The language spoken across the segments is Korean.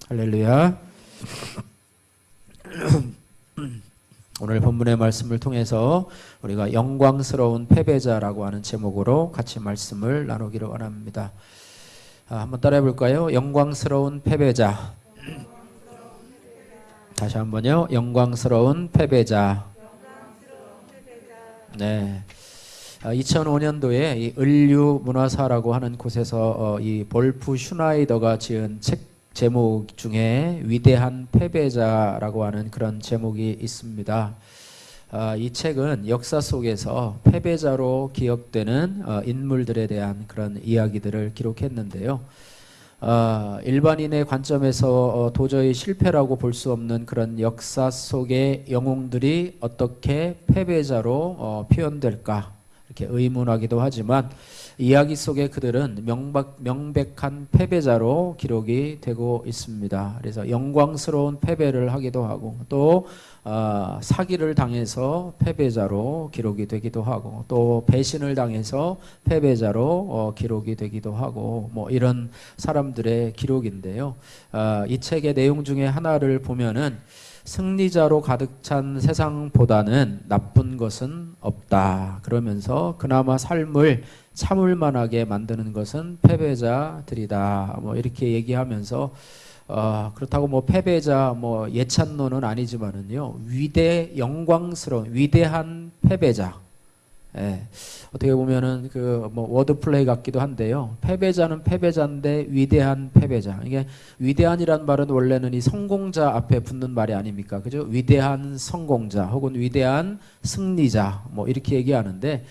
할렐루야. 오늘 본문의 말씀을 통해서 우리가 영광스러운 패배자라고 하는 제목으로 같이 말씀을 나누기를 원합니다. 한번 따라해 볼까요? 영광스러운 패배자. 다시 한번요. 영광스러운 패배자. 네. 2005년도에 이 을류문화사라고 하는 곳에서 이 볼프 슈나이더가 지은 책 제목 중에 위대한 패배자라고 하는 그런 제목이 있습니다. 이 책은 역사 속에서 패배자로 기억되는 인물들에 대한 그런 이야기들을 기록했는데요. 일반인의 관점에서 도저히 실패라고 볼 수 없는 그런 역사 속의 영웅들이 어떻게 패배자로 표현될까 이렇게 의문하기도 하지만 이야기 속에 그들은 명백한 패배자로 기록이 되고 있습니다. 그래서 영광스러운 패배를 하기도 하고 또 사기를 당해서 패배자로 기록이 되기도 하고 또 배신을 당해서 패배자로 기록이 되기도 하고 뭐 이런 사람들의 기록인데요. 이 책의 내용 중에 하나를 보면은 승리자로 가득 찬 세상보다는 나쁜 것은 없다. 그러면서 그나마 삶을 참을 만하게 만드는 것은 패배자들이다. 뭐 이렇게 얘기하면서 그렇다고 뭐 패배자 뭐 예찬론은 아니지만은요. 영광스러운 위대한 패배자. 예. 어떻게 보면은 그 뭐 워드플레이 같기도 한데요. 패배자는 패배자인데 위대한 패배자. 이게 위대한이란 말은 원래는 이 성공자 앞에 붙는 말이 아닙니까? 그죠? 위대한 성공자 혹은 위대한 승리자 뭐 이렇게 얘기하는데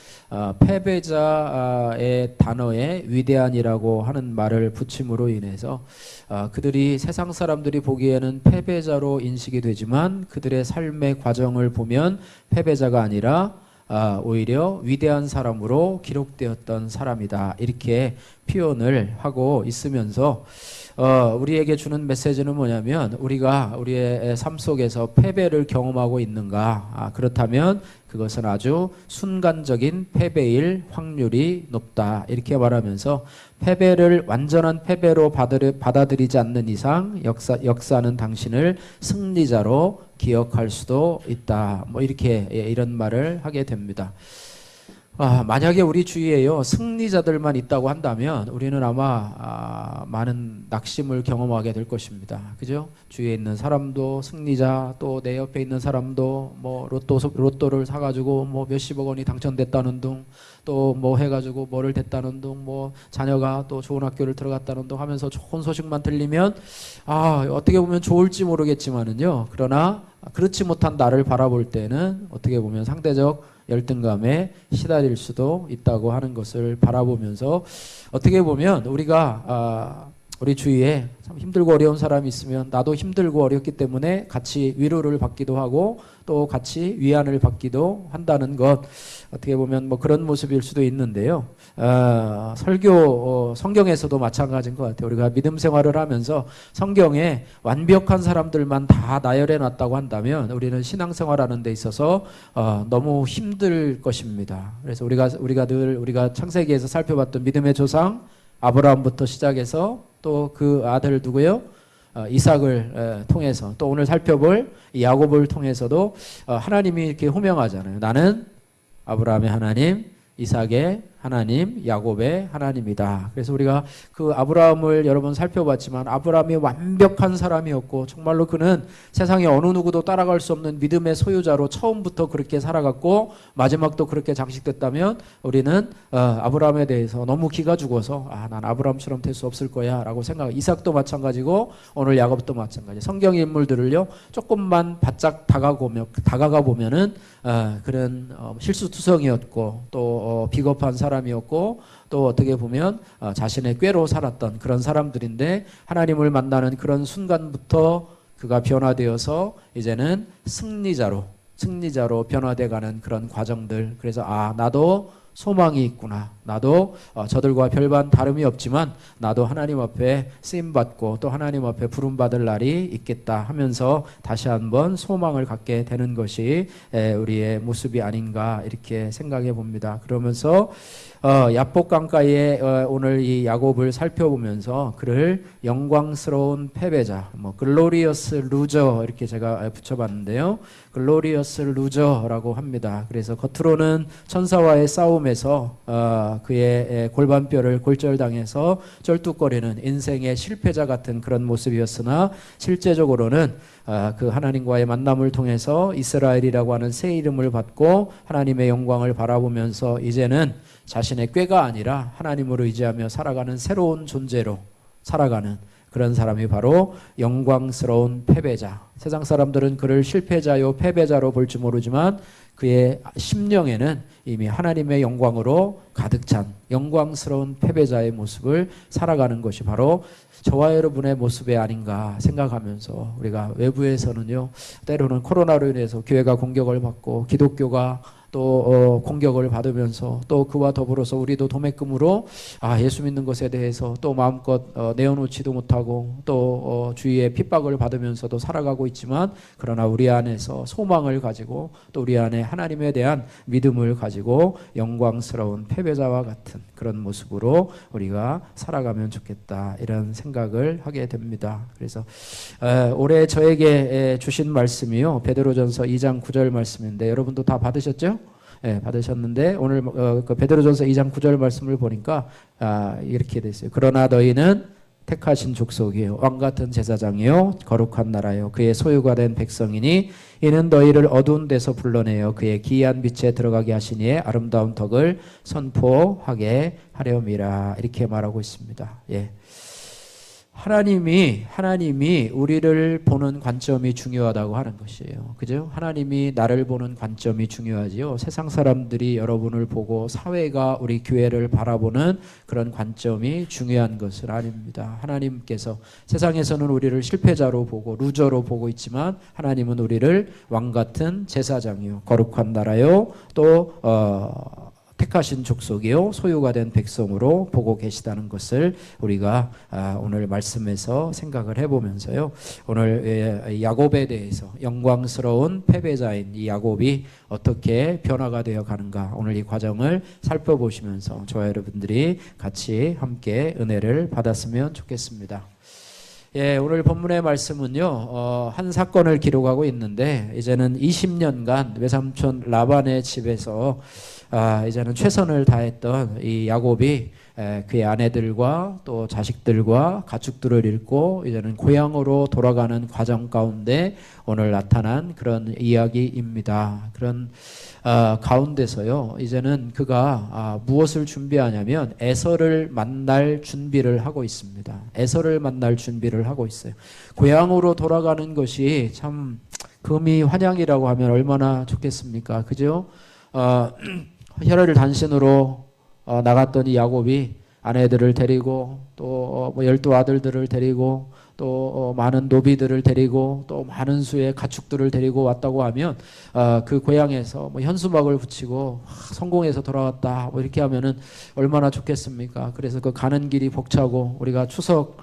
패배자의 단어에 위대한이라고 하는 말을 붙임으로 인해서 그들이 세상 사람들이 보기에는 패배자로 인식이 되지만 그들의 삶의 과정을 보면 패배자가 아니라 오히려 위대한 사람으로 기록되었던 사람이다. 이렇게 표현을 하고 있으면서 우리에게 주는 메시지는 뭐냐면 우리가 우리의 삶 속에서 패배를 경험하고 있는가? 그렇다면 그것은 아주 순간적인 패배일 확률이 높다. 이렇게 말하면서 패배를 완전한 패배로 받아들이지 않는 이상 역사는 당신을 승리자로 기억할 수도 있다. 뭐 이렇게 이런 말을 하게 됩니다. 만약에 우리 주위에요 승리자들만 있다고 한다면 우리는 아마 많은 낙심을 경험하게 될 것입니다. 그죠? 주위에 있는 사람도 승리자, 또 내 옆에 있는 사람도 뭐 로또를 사가지고 뭐 몇십억 원이 당첨됐다는 둥, 또 뭐 해가지고 뭐를 됐다는 둥, 뭐 자녀가 또 좋은 학교를 들어갔다는 둥 하면서 좋은 소식만 들리면 어떻게 보면 좋을지 모르겠지만은요. 그러나 그렇지 못한 나를 바라볼 때는 어떻게 보면 상대적 열등감에 시달릴 수도 있다고 하는 것을 바라보면서 어떻게 보면 우리가 우리 주위에 참 힘들고 어려운 사람이 있으면 나도 힘들고 어렵기 때문에 같이 위로를 받기도 하고 또 같이 위안을 받기도 한다는 것 어떻게 보면 뭐 그런 모습일 수도 있는데요. 성경에서도 마찬가지인 것 같아요. 우리가 믿음 생활을 하면서 성경에 완벽한 사람들만 다 나열해 놨다고 한다면 우리는 신앙생활하는 데 있어서 너무 힘들 것입니다. 그래서 우리가 창세기에서 살펴봤던 믿음의 조상 아브라함부터 시작해서 또 그 아들 누구요? 이삭을 통해서 또 오늘 살펴볼 야곱을 통해서도 하나님이 이렇게 호명하잖아요. 나는 아브라함의 하나님, 이삭의 하나님, 야곱의 하나님이다. 그래서 우리가 그 아브라함을 여러 번 살펴봤지만 아브라함이 완벽한 사람이었고 정말로 그는 세상에 어느 누구도 따라갈 수 없는 믿음의 소유자로 처음부터 그렇게 살아갔고 마지막도 그렇게 장식됐다면 우리는 아브라함에 대해서 너무 기가 죽어서 난 아브라함처럼 될 수 없을 거야 라고 이삭도 마찬가지고 오늘 야곱도 마찬가지. 성경 인물들을요 조금만 바짝 다가가 보면은 그런 실수투성이었고 또 비겁한 사람이었고 또 어떻게 보면 자신의 꾀로 살았던 그런 사람들인데 하나님을 만나는 그런 순간부터 그가 변화되어서 이제는 승리자로 변화돼가는 그런 과정들. 그래서 나도 소망이 있구나. 나도 저들과 별반 다름이 없지만 나도 하나님 앞에 쓰임받고 또 하나님 앞에 부름받을 날이 있겠다 하면서 다시 한번 소망을 갖게 되는 것이 우리의 모습이 아닌가 이렇게 생각해 봅니다. 그러면서 야복 강가에 오늘 이 야곱을 살펴보면서 그를 영광스러운 패배자, 글로리어스 루저 이렇게 제가 붙여봤는데요. 글로리어스 루저라고 합니다. 그래서 겉으로는 천사와의 싸움에서 그의 골반뼈를 골절당해서 쩔뚝거리는 인생의 실패자 같은 그런 모습이었으나 실제적으로는 그 하나님과의 만남을 통해서 이스라엘이라고 하는 새 이름을 받고 하나님의 영광을 바라보면서 이제는 자신의 꾀가 아니라 하나님으로 의지하며 살아가는 새로운 존재로 살아가는 그런 사람이 바로 영광스러운 패배자. 세상 사람들은 그를 실패자요 패배자로 볼지 모르지만 그의 심령에는 이미 하나님의 영광으로 가득 찬 영광스러운 패배자의 모습을 살아가는 것이 바로 저와 여러분의 모습이 아닌가 생각하면서 우리가 외부에서는요, 때로는 코로나로 인해서 교회가 공격을 받고 기독교가 또 공격을 받으면서 또 그와 더불어서 우리도 도매금으로 예수 믿는 것에 대해서 또 마음껏 내어놓지도 못하고 또 주위에 핍박을 받으면서도 살아가고 있지만, 그러나 우리 안에서 소망을 가지고 또 우리 안에 하나님에 대한 믿음을 가지고 영광스러운 패배자와 같은 그런 모습으로 우리가 살아가면 좋겠다, 이런 생각을 하게 됩니다. 그래서 올해 저에게 주신 말씀이요, 베드로전서 2장 9절 말씀인데 여러분도 다 받으셨죠? 네, 받으셨는데 오늘 그 베드로전서 2장 9절 말씀을 보니까 이렇게 돼 있어요. 그러나 너희는 택하신 족속이요, 왕같은 제사장이요, 거룩한 나라요, 그의 소유가 된 백성이니 이는 너희를 어두운 데서 불러내어 그의 기이한 빛에 들어가게 하시니에 아름다운 덕을 선포하게 하렴이라, 이렇게 말하고 있습니다. 예. 하나님이 우리를 보는 관점이 중요하다고 하는 것이에요. 그죠? 하나님이 나를 보는 관점이 중요하지요. 세상 사람들이 여러분을 보고 사회가 우리 교회를 바라보는 그런 관점이 중요한 것은 아닙니다. 하나님께서 세상에서는 우리를 실패자로 보고 루저로 보고 있지만 하나님은 우리를 왕같은 제사장이요, 거룩한 나라요, 또 택하신 족속이요, 소유가 된 백성으로 보고 계시다는 것을 우리가 오늘 말씀에서 생각을 해보면서요, 오늘 야곱에 대해서 영광스러운 패배자인 이 야곱이 어떻게 변화가 되어 가는가, 오늘 이 과정을 살펴보시면서 저와 여러분들이 같이 함께 은혜를 받았으면 좋겠습니다. 예, 오늘 본문의 말씀은요, 한 사건을 기록하고 있는데 이제는 20년간 외삼촌 라반의 집에서 이제는 최선을 다했던 이 야곱이 그의 아내들과 또 자식들과 가축들을 잃고 이제는 고향으로 돌아가는 과정 가운데 오늘 나타난 그런 이야기입니다. 그런 가운데서요, 이제는 그가 무엇을 준비하냐면 에서를 만날 준비를 하고 있습니다. 에서를 만날 준비를 하고 있어요. 고향으로 돌아가는 것이 참 금이 환영이라고 하면 얼마나 좋겠습니까? 그죠? 혈혈 단신으로 나갔던 이 야곱이 아내들을 데리고 또 12아들들을 데리고 또 많은 노비들을 데리고 또 많은 수의 가축들을 데리고 왔다고 하면 그 고향에서 현수막을 붙이고 성공해서 돌아왔다 이렇게 하면은 얼마나 좋겠습니까? 그래서 그 가는 길이 벅차고, 우리가 추석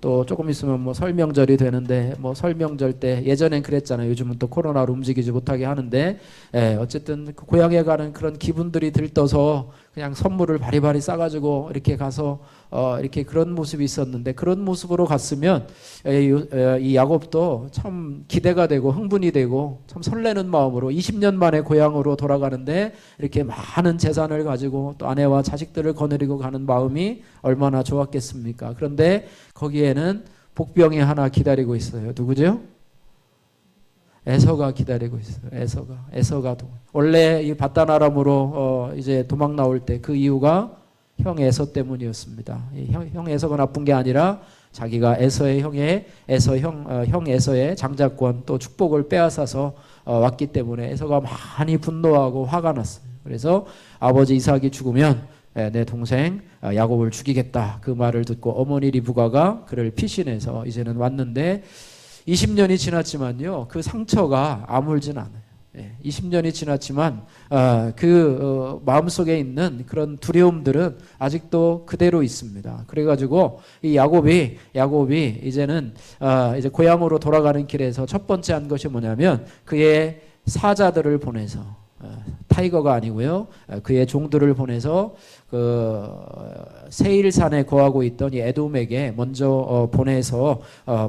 또 조금 있으면 설명절이 되는데 설명절 때 예전엔 그랬잖아요. 요즘은 또 코로나로 움직이지 못하게 하는데 어쨌든 그 고향에 가는 그런 기분들이 들떠서 그냥 선물을 바리바리 싸가지고 이렇게 가서 이렇게 그런 모습이 있었는데, 그런 모습으로 갔으면 이 야곱도 참 기대가 되고 흥분이 되고 참 설레는 마음으로 20년 만에 고향으로 돌아가는데 이렇게 많은 재산을 가지고 또 아내와 자식들을 거느리고 가는 마음이 얼마나 좋았겠습니까? 그런데 거기에는 복병이 하나 기다리고 있어요. 누구죠? 에서가 기다리고 있어요. 에서가 원래 이 바단 아람으로 이제 도망 나올 때 그 이유가 형 에서 때문이었습니다. 형 에서가 나쁜 게 아니라 자기가 에서의 형 에서의 장자권 또 축복을 빼앗아서 왔기 때문에 에서가 많이 분노하고 화가 났어요. 그래서 아버지 이삭이 죽으면 내 동생 야곱을 죽이겠다, 그 말을 듣고 어머니 리브가가 그를 피신해서 이제는 왔는데 20년이 지났지만요, 그 상처가 아물진 않아요. 20년이 지났지만 그 마음속에 있는 그런 두려움들은 아직도 그대로 있습니다. 그래가지고 이 야곱이 이제는 이제 고향으로 돌아가는 길에서 첫 번째 한 것이 뭐냐면 그의 사자들을 보내서 타이거가 아니고요. 그의 종들을 보내서 그 세일산에 거하고 있던 이 에돔에게 먼저 보내서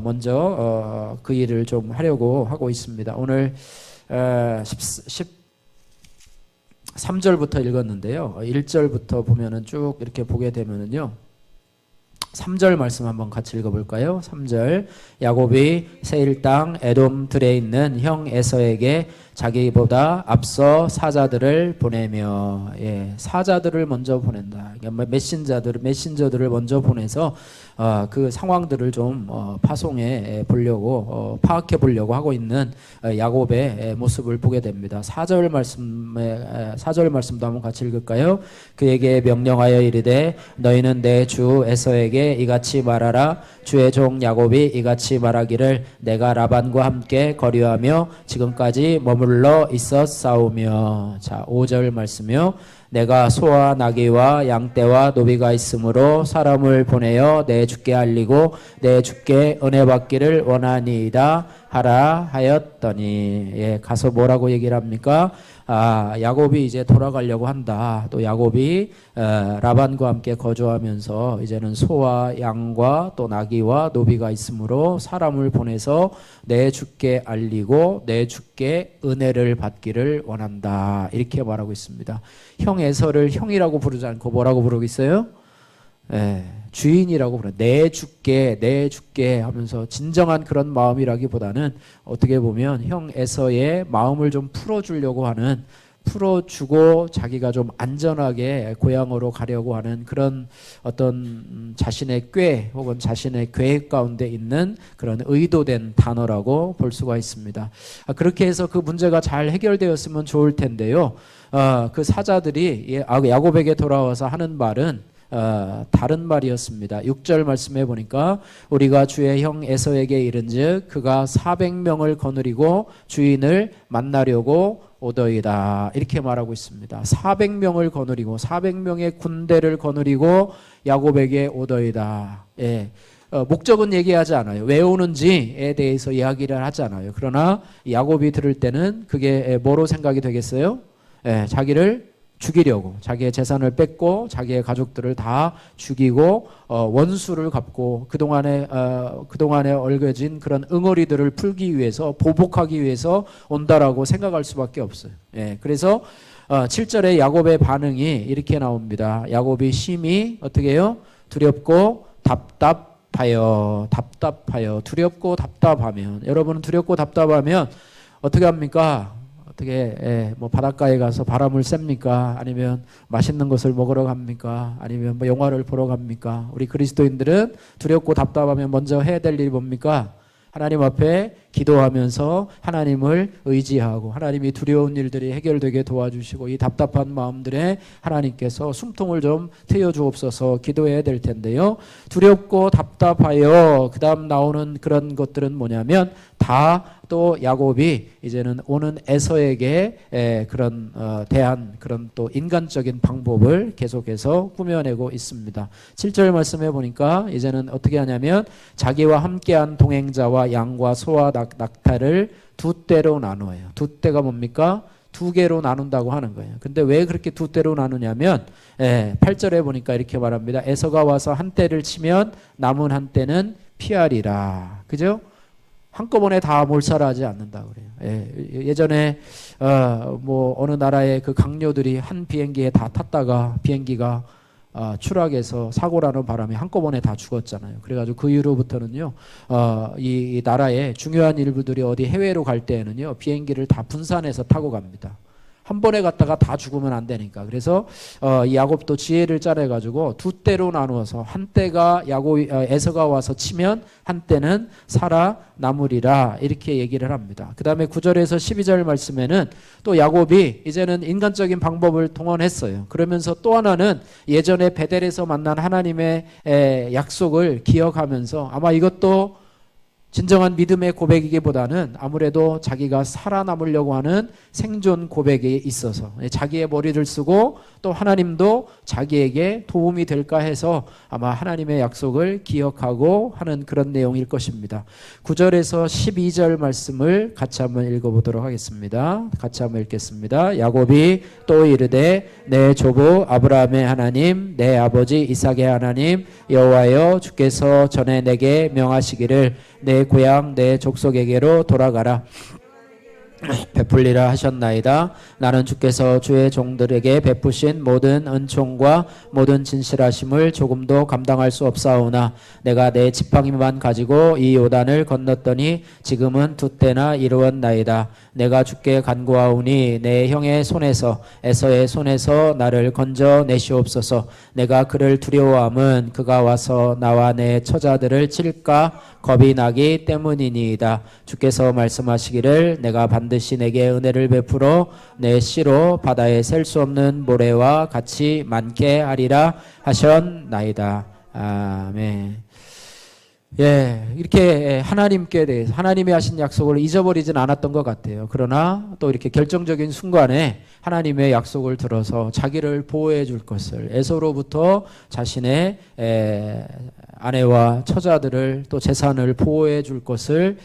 먼저 그 일을 좀 하려고 하고 있습니다. 오늘 13절부터 읽었는데요. 1절부터 보면은 쭉 이렇게 보게 되면은요. 3절 말씀 한번 같이 읽어볼까요? 3절 야곱이 세일 땅 에돔 들에 있는 형 에서에게 자기보다 앞서 사자들을 보내며, 사자들을 먼저 보낸다. 메신저들을 먼저 보내서 그 상황들을 좀 파송해 보려고 파악해 보려고 하고 있는 야곱의 모습을 보게 됩니다. 4절 말씀도 한번 같이 읽을까요? 그에게 명령하여 이르되 너희는 내 주 에서에게 이같이 말하라. 주의 종 야곱이 이같이 말하기를 내가 라반과 함께 거류하며 지금까지 머물러 있었사오며. 자, 5절 말씀이요. 내가 소와 나귀와 양떼와 노비가 있으므로 사람을 보내어 내 주께 알리고 내 주께 은혜 받기를 원하니이다 하라 하였더니. 가서 뭐라고 얘기를 합니까? 야곱이 이제 돌아가려고 한다. 또 야곱이 라반과 함께 거주하면서 이제는 소와 양과 또 나귀와 노비가 있으므로 사람을 보내서 내 주께 알리고 내 주께 은혜를 받기를 원한다. 이렇게 말하고 있습니다. 형 에서를 형이라고 부르지 않고 뭐라고 부르고 있어요? 주인이라고 부르는, 내 주께 하면서 진정한 그런 마음이라기보다는 어떻게 보면 형 에서의 마음을 좀 풀어주려고 하는, 풀어주고 자기가 좀 안전하게 고향으로 가려고 하는 그런 어떤 자신의 꾀 혹은 자신의 계획 가운데 있는 그런 의도된 단어라고 볼 수가 있습니다. 그렇게 해서 그 문제가 잘 해결되었으면 좋을 텐데요. 그 사자들이 야곱에게 돌아와서 하는 말은 다른 말이었습니다. 6절 말씀해 보니까 우리가 주의 형 에서에게 이른즉 그가 400명을 거느리고 주인을 만나려고 오더이다. 이렇게 말하고 있습니다. 400명을 거느리고 400명의 군대를 거느리고 야곱에게 오더이다. 목적은 얘기하지 않아요. 왜 오는지에 대해서 이야기를 하지 않아요. 그러나 야곱이 들을 때는 그게 뭐로 생각이 되겠어요? 자기를 죽이려고, 자기의 재산을 뺏고 자기의 가족들을 다 죽이고 원수를 갚고 그동안에 얽혀진 그런 응어리들을 풀기 위해서, 보복하기 위해서 온다라고 생각할 수밖에 없어요. 그래서 7절에 야곱의 반응이 이렇게 나옵니다. 야곱이 심히 어떻게 해요? 두렵고 답답하여. 두렵고 답답하면, 여러분은 두렵고 답답하면 어떻게 합니까? 어떻게 뭐 바닷가에 가서 바람을 쐭니까? 아니면 맛있는 것을 먹으러 갑니까? 아니면 뭐 영화를 보러 갑니까? 우리 그리스도인들은 두렵고 답답하면 먼저 해야 될 일이 뭡니까? 하나님 앞에 기도하면서 하나님을 의지하고 하나님이 두려운 일들이 해결되게 도와주시고 이 답답한 마음들에 하나님께서 숨통을 좀 트여 주옵소서 기도해야 될 텐데요. 두렵고 답답하여 그 다음 나오는 그런 것들은 뭐냐면 다 또 야곱이 이제는 오는 에서에게 그런 대한 그런 또 인간적인 방법을 계속해서 꾸며내고 있습니다. 7절 말씀해 보니까 이제는 어떻게 하냐면 자기와 함께한 동행자와 양과 소와 낙타를 두 떼로 나눠요. 두 떼가 뭡니까? 두 개로 나눈다고 하는 거예요. 근데 왜 그렇게 두 떼로 나누냐면 8절에 보니까 이렇게 말합니다. 에서가 와서 한 떼를 치면 남은 한 떼는 피하리라. 그죠? 한꺼번에 다 몰살하지 않는다 그래요. 예전에 뭐 어느 나라의 그 강요들이 한 비행기에 다 탔다가 비행기가 추락해서 사고 나는 바람에 한꺼번에 다 죽었잖아요. 그래가지고 그 이후로부터는요, 이 나라의 중요한 일부들이 어디 해외로 갈 때에는요, 비행기를 다 분산해서 타고 갑니다. 한 번에 갔다가 다 죽으면 안 되니까. 그래서 이 야곱도 지혜를 짜내가지고 두 떼로 나누어서 한 떼가 에서가 와서 치면 한 떼는 살아남으리라 이렇게 얘기를 합니다. 그 다음에 9절에서 12절 말씀에는 또 야곱이 이제는 인간적인 방법을 동원했어요. 그러면서 또 하나는 예전에 베델에서 만난 하나님의 약속을 기억하면서 아마 이것도 진정한 믿음의 고백이기보다는 아무래도 자기가 살아남으려고 하는 생존 고백에 있어서 자기의 머리를 쓰고 또 하나님도 자기에게 도움이 될까 해서 아마 하나님의 약속을 기억하고 하는 그런 내용일 것입니다. 9절에서 12절 말씀을 같이 한번 읽어보도록 하겠습니다. 같이 한번 읽겠습니다. 야곱이 또 이르되 내 조부 아브라함의 하나님 내 아버지 이삭의 하나님 여호와여 주께서 전에 내게 명하시기를 내 고향 내 족속에게로 돌아가라 베풀리라 하셨나이다. 나는 주께서 주의 종들에게 베푸신 모든 은총과 모든 진실하심을 조금도 감당할 수 없사오나 내가 내 지팡이만 가지고 이 요단을 건넜더니 지금은 두 때나 이루었나이다. 내가 주께 간구하오니 내 형의 손에서 에서의 손에서 나를 건져 내시옵소서. 내가 그를 두려워함은 그가 와서 나와 내 처자들을 칠까 겁이 나기 때문이니이다. 주께서 말씀하시기를 내가 반드시 내게 은혜를 베풀어 내 씨로 바다에 셀 수 없는 모래와 같이 많게 하리라 하셨나이다. 아멘. 예, 이렇게 하나님께 대해서 하나님이 하신 약속을 잊어버리진 않았던 것 같아요. 그러나 또 이렇게 결정적인 순간에 하나님의 약속을 들어서 자기를 보호해 줄 것을 에서로부터 자신의 아내와 처자들을 또 재산을 보호해 줄 것을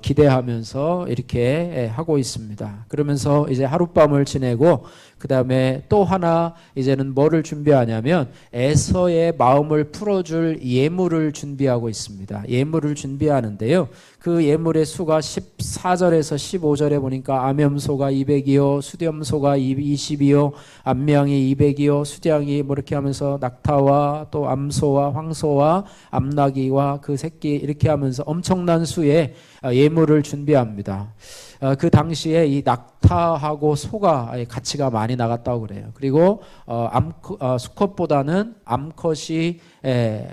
기대하면서 이렇게 하고 있습니다. 그러면서 이제 하룻밤을 지내고 그 다음에 또 하나 이제는 뭐를 준비하냐면 에서의 마음을 풀어줄 예물을 준비하고 있습니다. 예물을 준비하는데요. 그 예물의 수가 14절에서 15절에 보니까 암염소가 200이요 수렴소가 20이요 암양이 200이요 수량이 뭐 이렇게 하면서 낙타와 또 암소와 황소와 암나귀와 그 새끼 이렇게 하면서 엄청난 수의 예물을 준비합니다. 그 당시에 이 낙타하고 소가 가치가 많이 나갔다고 그래요. 그리고 수컷보다는 암컷이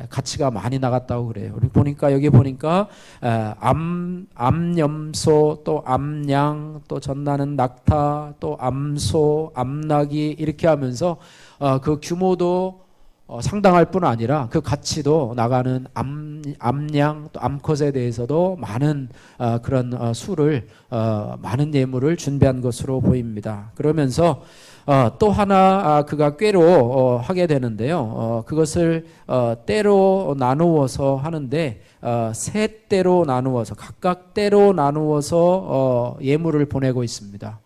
가치가 많이 나갔다고 그래요. 우리 보니까 여기 보니까 암염소 또 암양 또 전나는 낙타 또 암소 암나귀 이렇게 하면서 그 규모도 상당할 뿐 아니라 그 가치도 나가는 암양 또 암컷에 대해서도 많은 그런 수를 많은 예물을 준비한 것으로 보입니다. 그러면서 또 하나 그가 꾀로 하게 되는데요. 그것을 때로 나누어서 하는데 세 때로 나누어서 각각 때로 나누어서 예물을 보내고 있습니다.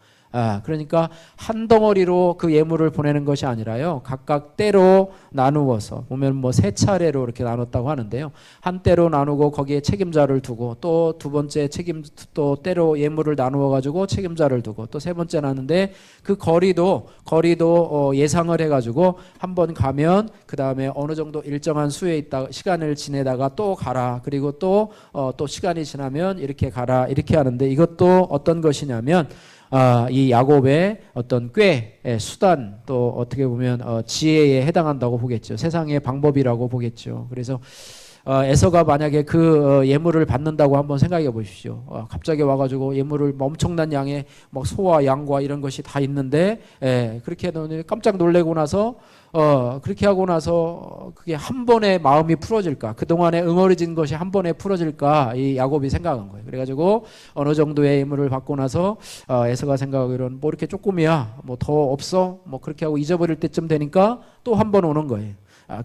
그러니까 한 덩어리로 그 예물을 보내는 것이 아니라요. 각각 때로 나누어서 보면 뭐 세 차례로 이렇게 나눴다고 하는데요. 한 때로 나누고 거기에 책임자를 두고 또 두 번째 또 때로 예물을 나누어 가지고 책임자를 두고 또 세 번째 나누는데 그 거리도 예상을 해 가지고 한 번 가면 그 다음에 어느 정도 일정한 수에 있다 시간을 지내다가 또 가라. 그리고 또 시간이 지나면 이렇게 가라. 이렇게 하는데 이것도 어떤 것이냐면 이 야곱의 어떤 수단 또 어떻게 보면 지혜에 해당한다고 보겠죠. 세상의 방법이라고 보겠죠. 그래서 에서가 만약에 그 예물을 받는다고 한번 생각해 보십시오. 갑자기 와가지고 예물을 엄청난 양의 막 소와 양과 이런 것이 다 있는데 그렇게 해놓으니 깜짝 놀래고 나서 그렇게 하고 나서 그게 한 번에 마음이 풀어질까? 그동안에 응어리진 것이 한 번에 풀어질까? 이 야곱이 생각한 거예요. 그래가지고 어느 정도의 예물을 받고 나서 에서가 생각하기로는 뭐 이렇게 조금이야, 뭐 더 없어, 뭐 그렇게 하고 잊어버릴 때쯤 되니까 또 한 번 오는 거예요.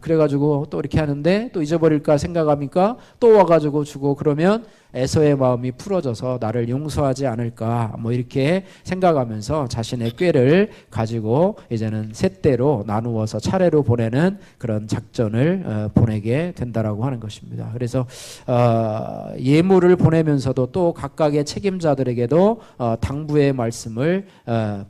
그래가지고 또 이렇게 하는데 또 잊어버릴까 생각하니까 또 와가지고 주고 그러면 에서의 마음이 풀어져서 나를 용서하지 않을까 뭐 이렇게 생각하면서 자신의 꾀를 가지고 이제는 셋대로 나누어서 차례로 보내는 그런 작전을 보내게 된다라고 하는 것입니다. 그래서 예물을 보내면서도 또 각각의 책임자들에게도 당부의 말씀을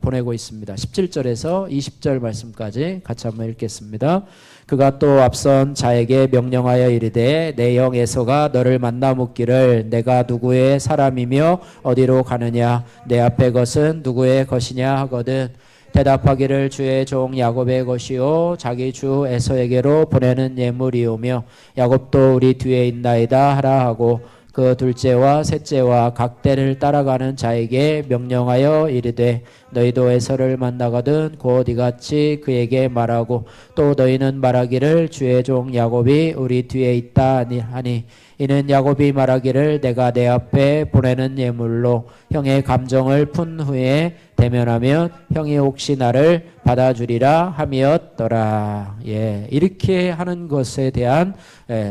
보내고 있습니다. 17절에서 20절 말씀까지 같이 한번 읽겠습니다. 그가 또 앞선 자에게 명령하여 이르되 내 형 에서가 너를 만나 묻기를 내가 누구의 사람이며 어디로 가느냐 내 앞에 것은 누구의 것이냐 하거든 대답하기를 주의 종 야곱의 것이요 자기 주 에서에게로 보내는 예물이오며 야곱도 우리 뒤에 있나이다 하라 하고 그 둘째와 셋째와 각 때를 따라가는 자에게 명령하여 이르되 너희도 에서를 만나거든 곧 이같이 그에게 말하고 또 너희는 말하기를 주의 종 야곱이 우리 뒤에 있다 하니 이는 야곱이 말하기를 내가 내 앞에 보내는 예물로 형의 감정을 푼 후에 대면하면 형이 혹시 나를 받아주리라 함이었더라. 예, 이렇게 하는 것에 대한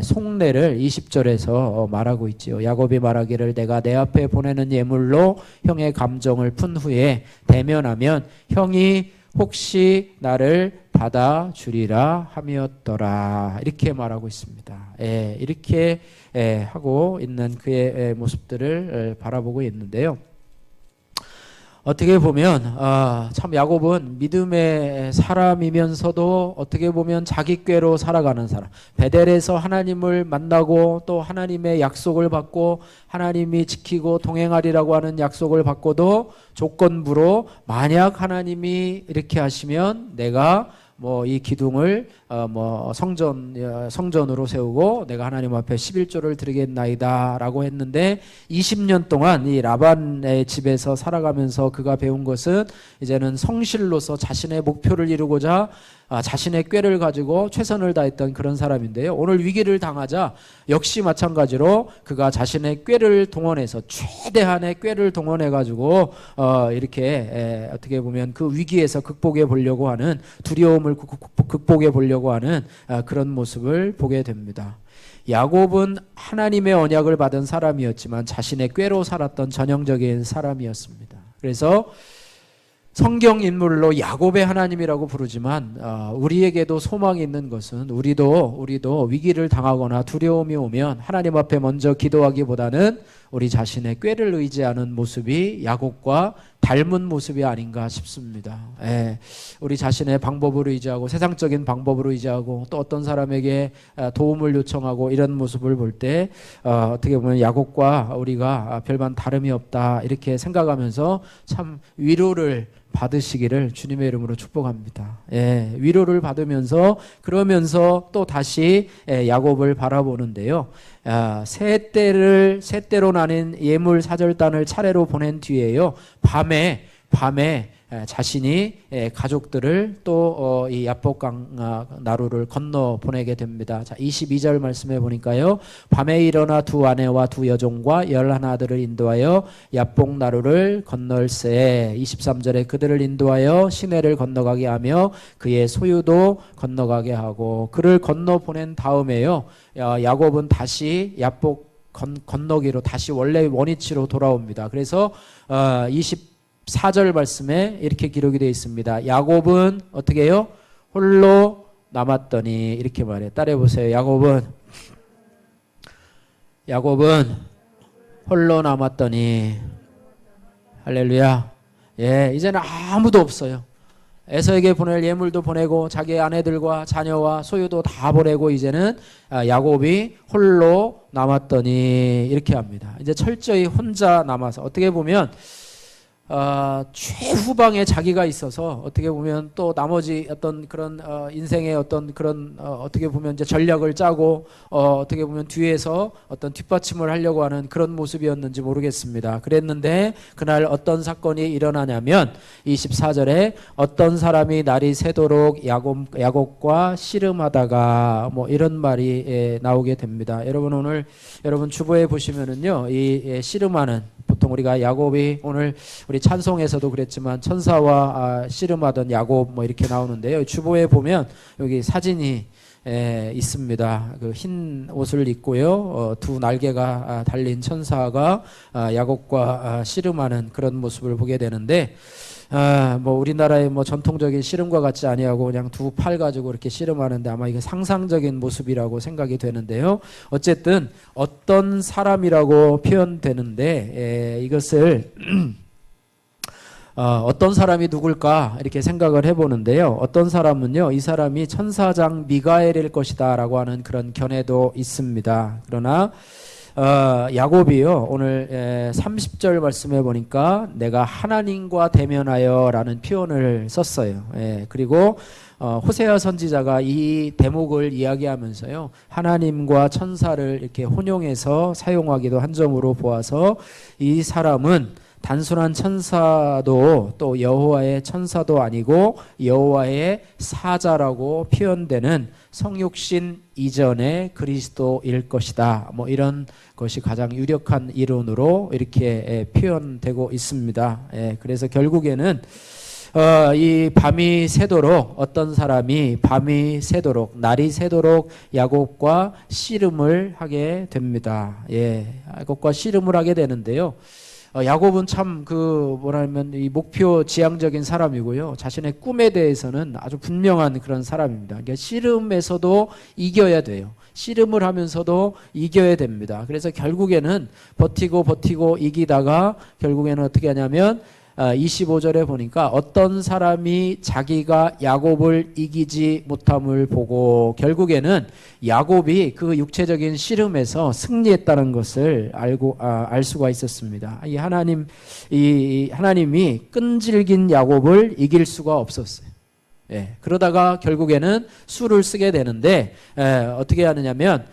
속내를 20절에서 말하고 있지요. 야곱이 말하기를 내가 내 앞에 보내는 예물로 형의 감정을 푼 후에 대면하면 형이 혹시 나를 받아주리라 함이었더라. 이렇게 말하고 있습니다. 예, 이렇게 하고 있는 그의 모습들을 바라보고 있는데요. 어떻게 보면 참 야곱은 믿음의 사람이면서도 어떻게 보면 자기 꾀로 살아가는 사람. 베델에서 하나님을 만나고 또 하나님의 약속을 받고 하나님이 지키고 동행하리라고 하는 약속을 받고도 조건부로 만약 하나님이 이렇게 하시면 내가 뭐 이 기둥을 뭐 성전으로 세우고 내가 하나님 앞에 11조를 드리겠나이다라고 했는데 20년 동안 이 라반의 집에서 살아가면서 그가 배운 것은 이제는 성실로서 자신의 목표를 이루고자 자신의 꾀를 가지고 최선을 다했던 그런 사람인데요. 오늘 위기를 당하자 역시 마찬가지로 그가 자신의 꾀를 동원해서 최대한의 꾀를 동원해 가지고 이렇게 어떻게 보면 그 위기에서 극복해 보려고 하는 두려움을 극복해 보려고 하는 그런 모습을 보게 됩니다. 야곱은 하나님의 언약을 받은 사람이었지만 자신의 꾀로 살았던 전형적인 사람이었습니다. 그래서 성경 인물로 야곱의 하나님이라고 부르지만 우리에게도 소망이 있는 것은 우리도 위기를 당하거나 두려움이 오면 하나님 앞에 먼저 기도하기보다는 우리 자신의 꾀를 의지하는 모습이 야곱과 닮은 모습이 아닌가 싶습니다. 우리 자신의 방법으로 의지하고 세상적인 방법으로 의지하고 또 어떤 사람에게 도움을 요청하고 이런 모습을 볼 때 어떻게 보면 야곱과 우리가 별반 다름이 없다 이렇게 생각하면서 참 위로를 받으시기를 주님의 이름으로 축복합니다. 위로를 받으면서 그러면서 또 다시 야곱을 바라보는데요. 세 때로 나뉜 예물 사절단을 차례로 보낸 뒤에요. 밤에 자신이 가족들을 또 이 야복강 나루를 건너 보내게 됩니다. 자, 22절 말씀해 보니까요. 밤에 일어나 두 아내와 두 여종과 11아들을 인도하여 야복 나루를 건널세. 23절에 그들을 인도하여 시내를 건너가게 하며 그의 소유도 건너가게 하고 그를 건너 보낸 다음에요. 야곱은 다시 야복 건너기로 다시 원래 원위치로 돌아옵니다. 그래서 24절 말씀에 이렇게 기록이 되어 있습니다. 야곱은 어떻게 해요? 홀로 남았더니 이렇게 말해요. 따라해 보세요. 야곱은 홀로 남았더니 할렐루야. 이제는 아무도 없어요. 에서에게 보낼 예물도 보내고 자기의 아내들과 자녀와 소유도 다 보내고 이제는 야곱이 홀로 남았더니 이렇게 합니다. 이제 철저히 혼자 남아서 어떻게 보면 최후방에 자기가 있어서 어떻게 보면 또 나머지 어떤 그런 인생의 어떤 그런 어떻게 보면 이제 전략을 짜고 어떻게 보면 뒤에서 어떤 뒷받침을 하려고 하는 그런 모습이었는지 모르겠습니다. 그랬는데 그날 어떤 사건이 일어나냐면 24절에 어떤 사람이 날이 새도록 야곱과 씨름하다가 뭐 이런 말이 나오게 됩니다. 여러분 오늘 여러분 주보에 보시면은요 이 씨름하는 보통 우리가 야곱이 오늘 우리 찬송에서도 그랬지만 천사와 씨름하던 야곱 뭐 이렇게 나오는데요. 주보에 보면 여기 사진이 있습니다. 그 흰 옷을 입고요. 두 날개가 달린 천사가 야곱과 씨름하는 그런 모습을 보게 되는데 뭐 우리나라의 뭐 전통적인 씨름과 같지 아니하고 그냥 두 팔 가지고 이렇게 씨름하는데 아마 이게 상상적인 모습이라고 생각이 되는데요. 어쨌든 어떤 사람이라고 표현되는데 이것을 어떤 사람이 누굴까 이렇게 생각을 해보는데요. 어떤 사람은요, 이 사람이 천사장 미가엘일 것이다 라고 하는 그런 견해도 있습니다. 그러나 야곱이요 오늘 30절 말씀해 보니까 내가 하나님과 대면하여 라는 표현을 썼어요. 그리고 호세아 선지자가 이 대목을 이야기하면서요 하나님과 천사를 이렇게 혼용해서 사용하기도 한 점으로 보아서 이 사람은 단순한 천사도 또 여호와의 천사도 아니고 여호와의 사자라고 표현되는 성육신 이전의 그리스도일 것이다. 뭐 이런 것이 가장 유력한 이론으로 이렇게 표현되고 있습니다. 그래서 결국에는 이 밤이 새도록 어떤 사람이 밤이 새도록 날이 새도록 야곱과 씨름을 하게 됩니다. 야곱과 씨름을 하게 되는데요. 야곱은 참 뭐라면 이 목표 지향적인 사람이고요. 자신의 꿈에 대해서는 아주 분명한 그런 사람입니다. 그러니까 씨름에서도 이겨야 돼요. 씨름을 하면서도 이겨야 됩니다. 그래서 결국에는 버티고 이기다가 결국에는 어떻게 하냐면 25절에 보니까 어떤 사람이 자기가 야곱을 이기지 못함을 보고 결국에는 야곱이 그 육체적인 씨름에서 승리했다는 것을 알 수가 있었습니다. 이 하나님이 끈질긴 야곱을 이길 수가 없었어요. 그러다가 결국에는 수를 쓰게 되는데 어떻게 하느냐면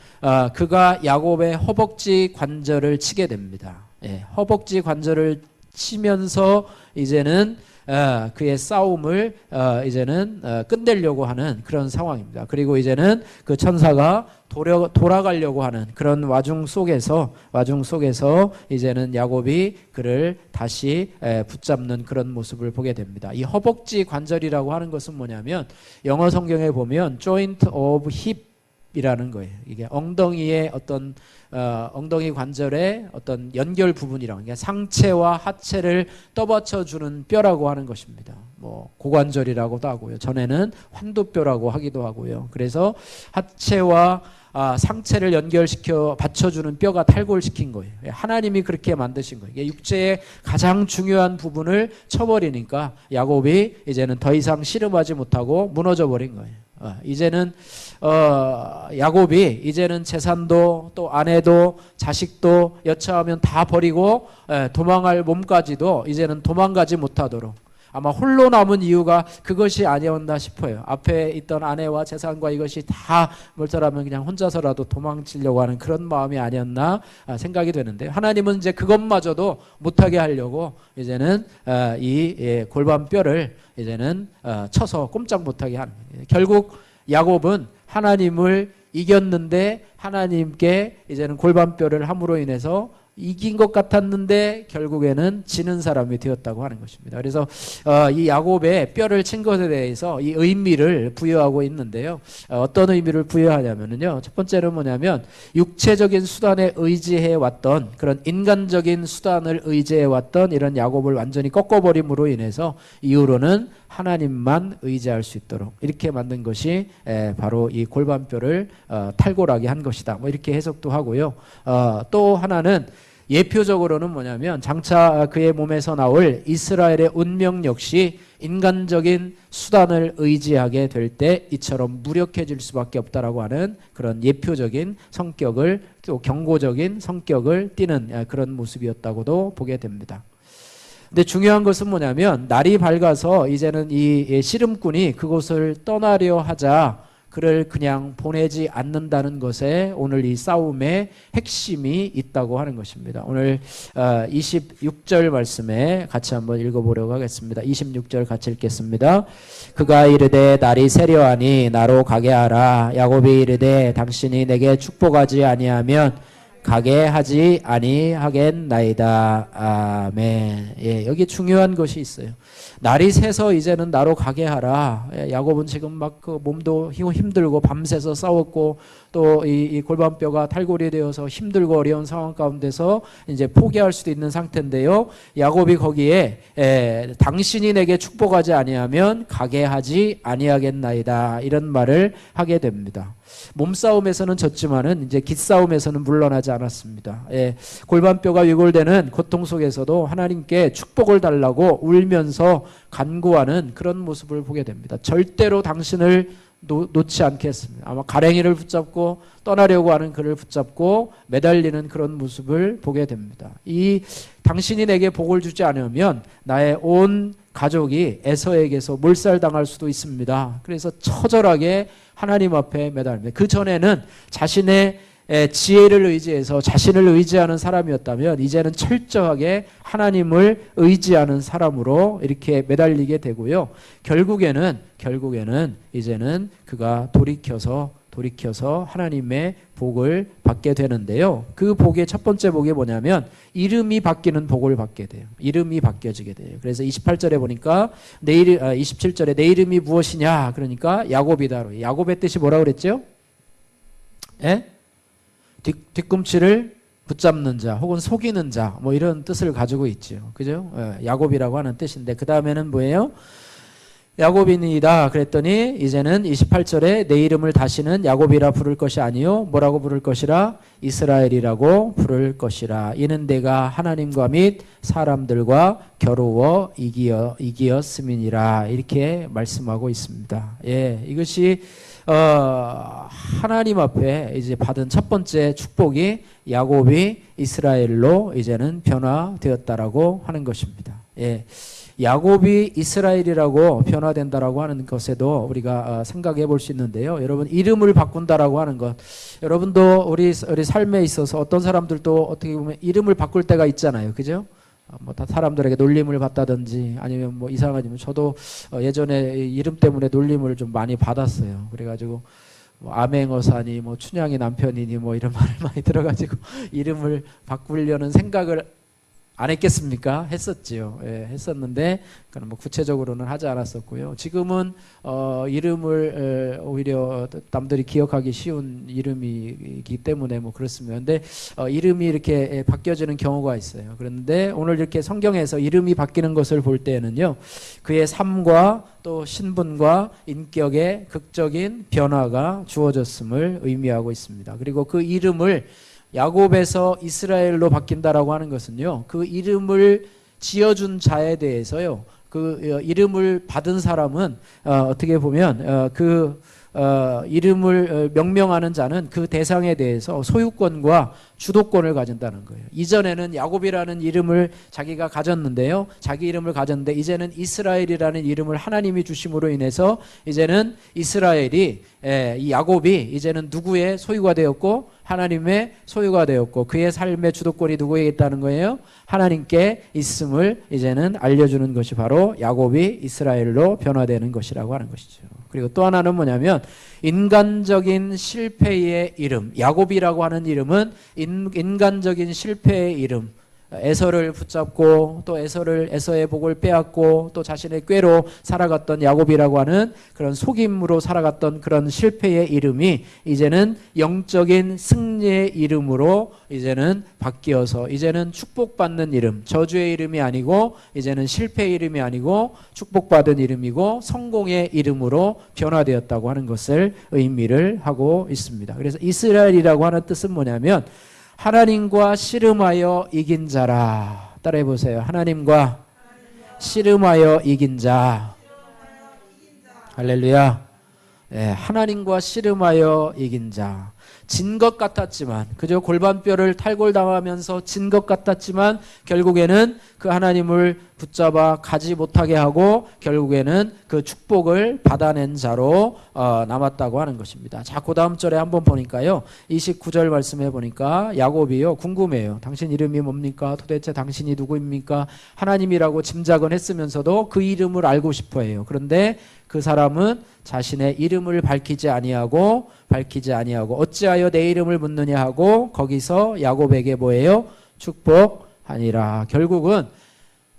그가 야곱의 허벅지 관절을 치게 됩니다. 허벅지 관절을 치면서 이제는 그의 싸움을 이제는 끝내려고 하는 그런 상황입니다. 그리고 이제는 그 천사가 돌아가려고 하는 그런 와중 속에서 이제는 야곱이 그를 다시 붙잡는 그런 모습을 보게 됩니다. 이 허벅지 관절이라고 하는 것은 뭐냐면 영어 성경에 보면 joint of hip이라는 거예요. 이게 엉덩이의 어떤 엉덩이 관절의 어떤 연결 부분이라고, 그러니까 상체와 하체를 떠받쳐 주는 뼈라고 하는 것입니다. 뭐 고관절이라고도 하고요. 전에는 환두뼈라고 하기도 하고요. 그래서 하체와 상체를 연결시켜 받쳐주는 뼈가 탈골시킨 거예요. 하나님이 그렇게 만드신 거예요. 육체의 가장 중요한 부분을 쳐버리니까 야곱이 이제는 더 이상 씨름하지 못하고 무너져 버린 거예요. 이제는 야곱이 이제는 재산도 또 아내도 자식도 여차하면 다 버리고 도망할 몸까지도 이제는 도망가지 못하도록, 아마 홀로 남은 이유가 그것이 아니었나 싶어요. 앞에 있던 아내와 재산과 이것이 다 멀더라면 그냥 혼자서라도 도망치려고 하는 그런 마음이 아니었나 생각이 되는데, 하나님은 이제 그것마저도 못하게 하려고 이제는 이 골반뼈를 이제는 쳐서 꼼짝 못하게 하는 거예요. 결국 야곱은 하나님을 이겼는데 하나님께 이제는 골반뼈를 함으로 인해서 이긴 것 같았는데 결국에는 지는 사람이 되었다고 하는 것입니다. 그래서 이 야곱의 뼈를 친 것에 대해서 이 의미를 부여하고 있는데요. 어떤 의미를 부여하냐면요. 첫 번째는 뭐냐면 육체적인 수단에 의지해 왔던, 그런 인간적인 수단을 의지해 왔던 이런 야곱을 완전히 꺾어버림으로 인해서 이후로는 하나님만 의지할 수 있도록 이렇게 만든 것이 바로 이 골반뼈를 탈골하게 한 것이다. 뭐 이렇게 해석도 하고요. 또 하나는 예표적으로는 뭐냐면 장차 그의 몸에서 나올 이스라엘의 운명 역시 인간적인 수단을 의지하게 될 때 이처럼 무력해질 수밖에 없다라고 하는 그런 예표적인 성격을, 또 경고적인 성격을 띠는 그런 모습이었다고도 보게 됩니다. 근데 중요한 것은 뭐냐면 날이 밝아서 이제는 이 씨름꾼이 그곳을 떠나려 하자 그를 그냥 보내지 않는다는 것에 오늘 이 싸움의 핵심이 있다고 하는 것입니다. 오늘 26절 말씀에 같이 한번 읽어보려고 하겠습니다. 26절 같이 읽겠습니다. 그가 이르되 날이 새려하니 나로 가게 하라. 야곱이 이르되 당신이 내게 축복하지 아니하면 가게 하지 아니하겠나이다. 아멘. 여기 중요한 것이 있어요. 날이 새서 이제는 나로 가게 하라. 야곱은 지금 막 그 몸도 힘들고 밤새서 싸웠고 또 이 골반뼈가 탈골이 되어서 힘들고 어려운 상황 가운데서 이제 포기할 수도 있는 상태인데요. 야곱이 거기에 당신이 내게 축복하지 아니하면 가게 하지 아니하겠나이다. 이런 말을 하게 됩니다. 몸싸움에서는 졌지만은 이제 깃싸움에서는 물러나지 않았습니다. 골반뼈가 위골되는 고통 속에서도 하나님께 축복을 달라고 울면서 간구하는 그런 모습을 보게 됩니다. 절대로 당신을 놓지 않겠습니다. 아마 가랭이를 붙잡고 떠나려고 하는 그를 붙잡고 매달리는 그런 모습을 보게 됩니다. 이 당신이 내게 복을 주지 않으면 나의 온 가족이 에서에게서 몰살당할 수도 있습니다. 그래서 처절하게 하나님 앞에 매달립니다. 그 전에는 자신의 지혜를 의지해서 자신을 의지하는 사람이었다면 이제는 철저하게 하나님을 의지하는 사람으로 이렇게 매달리게 되고요. 결국에는 이제는 그가 돌이켜서 하나님의 복을 받게 되는데요. 그 복의 첫 번째 복이 뭐냐면 이름이 바뀌는 복을 받게 돼요. 이름이 바뀌어지게 돼요. 그래서 28절에 보니까 27절에 내 이름이 무엇이냐? 그러니까 야곱이다. 야곱의 뜻이 뭐라고 그랬죠? 예? 뒤꿈치를 붙잡는 자 혹은 속이는 자 뭐 이런 뜻을 가지고 있죠. 그죠? 야곱이라고 하는 뜻인데 그 다음에는 뭐예요? 야곱이니이다 그랬더니 이제는 28절에 내 이름을 다시는 야곱이라 부를 것이 아니요 뭐라고 부를 것이라 이스라엘이라고 부를 것이라 이는 내가 하나님과 및 사람들과 겨루어 이기었음이니라 이렇게 말씀하고 있습니다. 예, 이것이 하나님 앞에 이제 받은 첫 번째 축복이 야곱이 이스라엘로 이제는 변화되었다라고 하는 것입니다. 예. 야곱이 이스라엘이라고 변화된다라고 하는 것에도 우리가 생각해 볼 수 있는데요. 여러분 이름을 바꾼다라고 하는 것, 여러분도 우리 삶에 있어서 어떤 사람들도 어떻게 보면 이름을 바꿀 때가 있잖아요, 그죠? 뭐 다 사람들에게 놀림을 받다든지 아니면 뭐 이상하지만 저도 예전에 이름 때문에 놀림을 좀 많이 받았어요. 그래가지고 뭐 암행어사니 뭐 춘향이 남편이니 뭐 이런 말을 많이 들어가지고 이름을 바꾸려는 생각을 안 했겠습니까? 했었지요. 예, 했었는데 그건 뭐 구체적으로는 하지 않았었고요. 지금은 이름을 오히려 남들이 기억하기 쉬운 이름이기 때문에 뭐 그렇습니다. 근데 이름이 이렇게 바뀌어지는 경우가 있어요. 그런데 오늘 이렇게 성경에서 이름이 바뀌는 것을 볼 때는요, 그의 삶과 또 신분과 인격의 극적인 변화가 주어졌음을 의미하고 있습니다. 그리고 그 이름을 야곱에서 이스라엘로 바뀐다라고 하는 것은요, 그 이름을 지어준 자에 대해서요, 그 이름을 받은 사람은 어떻게 보면 이름을 명명하는 자는 그 대상에 대해서 소유권과 주도권을 가진다는 거예요. 이전에는 야곱이라는 이름을 자기가 가졌는데요. 자기 이름을 가졌는데 이제는 이스라엘이라는 이름을 하나님이 주심으로 인해서 이제는 이스라엘이 이 야곱이 이제는 누구의 소유가 되었고 하나님의 소유가 되었고 그의 삶의 주도권이 누구에게 있다는 거예요? 하나님께 있음을 이제는 알려주는 것이 바로 야곱이 이스라엘로 변화되는 것이라고 하는 것이죠. 그리고 또 하나는 뭐냐면 인간적인 실패의 이름, 야곱이라고 하는 이름은 인간적인 실패의 이름, 에서를 붙잡고 또 에서의 복을 빼앗고 또 자신의 꾀로 살아갔던 야곱이라고 하는 그런 속임으로 살아갔던 그런 실패의 이름이 이제는 영적인 승리의 이름으로 이제는 바뀌어서 이제는 축복받는 이름, 저주의 이름이 아니고 이제는 실패의 이름이 아니고 축복받은 이름이고 성공의 이름으로 변화되었다고 하는 것을 의미를 하고 있습니다. 그래서 이스라엘이라고 하는 뜻은 뭐냐면 하나님과 씨름하여 이긴 자라. 따라해 보세요. 하나님과 씨름하여 이긴 자. 할렐루야. 네, 하나님과 씨름하여 이긴 자. 진 것 같았지만, 그저 골반뼈를 탈골당하면서 진 것 같았지만 결국에는 그 하나님을 붙잡아 가지 못하게 하고 결국에는 그 축복을 받아낸 자로 남았다고 하는 것입니다. 자, 그 다음 절에 한번 보니까요, 29절 말씀해 보니까 야곱이요, 궁금해요. 당신 이름이 뭡니까? 도대체 당신이 누구입니까? 하나님이라고 짐작은 했으면서도 그 이름을 알고 싶어 해요. 그런데 그 사람은 자신의 이름을 밝히지 아니하고 어찌하여 내 이름을 묻느냐 하고 거기서 야곱에게 뭐예요? 축복하니라. 결국은